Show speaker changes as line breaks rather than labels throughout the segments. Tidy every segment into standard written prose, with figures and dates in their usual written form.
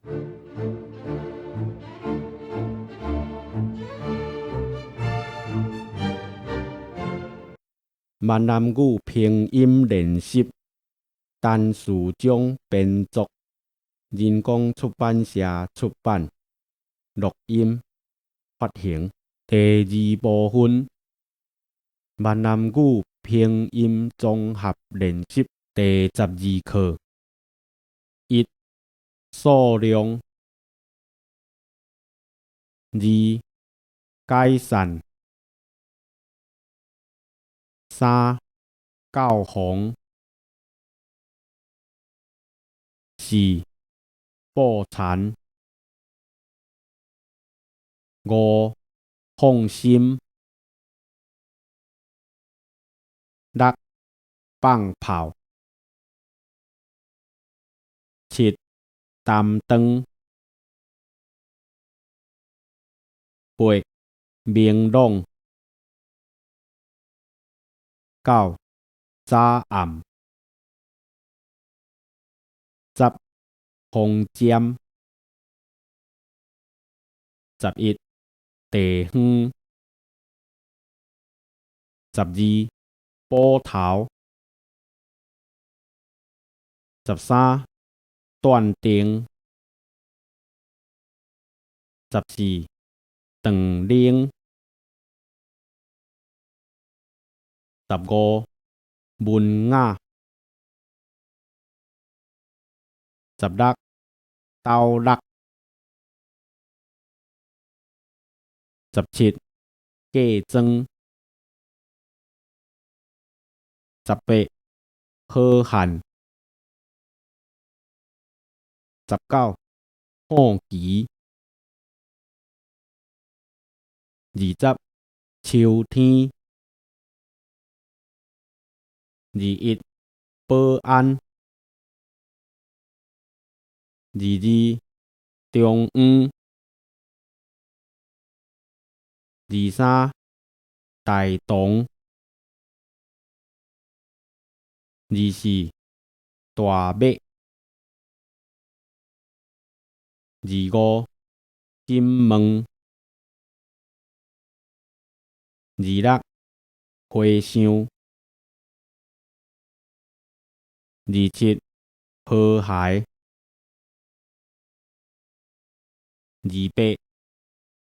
闽南语拼音练习单词奖编作，人工出版社出版，录音发行。第二部分，闽南语拼音综合练习第12课。一、数量。二、改善。三、教皇。四、破产。五、放心。六、放炮。七、担当。八、明朗。九、早暗。10、风尖。11、地方。12、埔头。13、断定。14、长令。15、文雅。16、斗六。17、嫁妆。18、好汉。19、好奇。20、秋天。21、保安。22、中央。23、大同。24、大马。25、金门。26、和尚。27、和諧。28、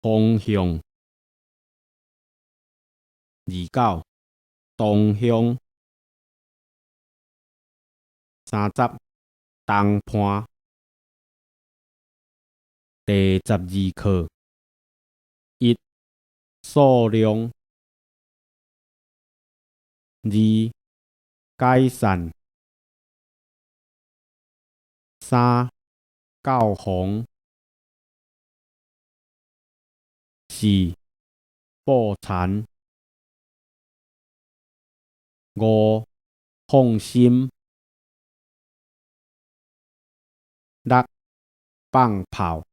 方向。29、东向。30、谈判。第12課。一、數量。二、改善。三、教皇。四、破產。五、放心。六、放炮。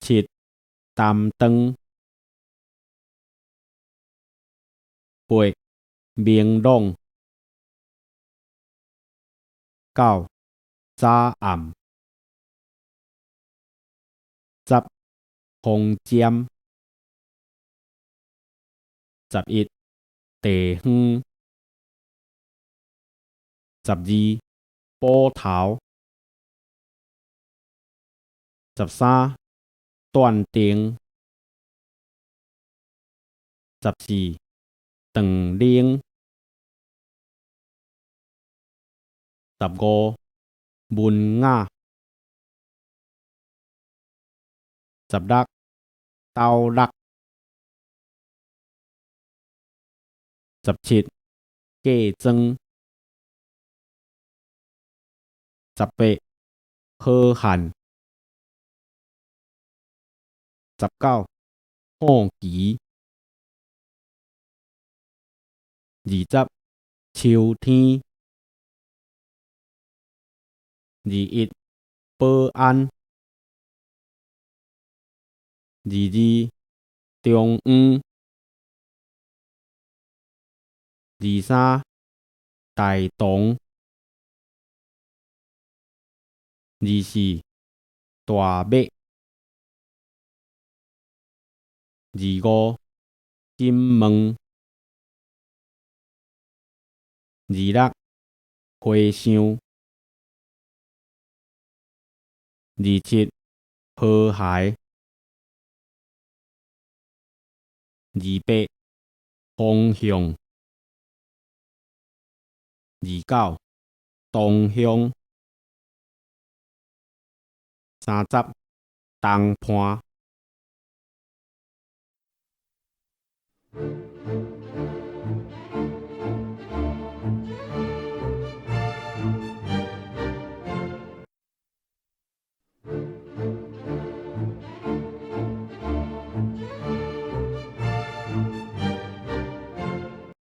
七、擔當。八、明朗。九、早暗。10、風尖。11、地方。12、埔頭。13、斷定。14、長令。15、文雅。16、斗六。17、嫁妝。18、好漢。19、好奇。20、秋天。21、保安。22、中央。23、大同。24大马， 25金门， 26花箱， 27河蟹， 28方向， 29东向， 30东畔。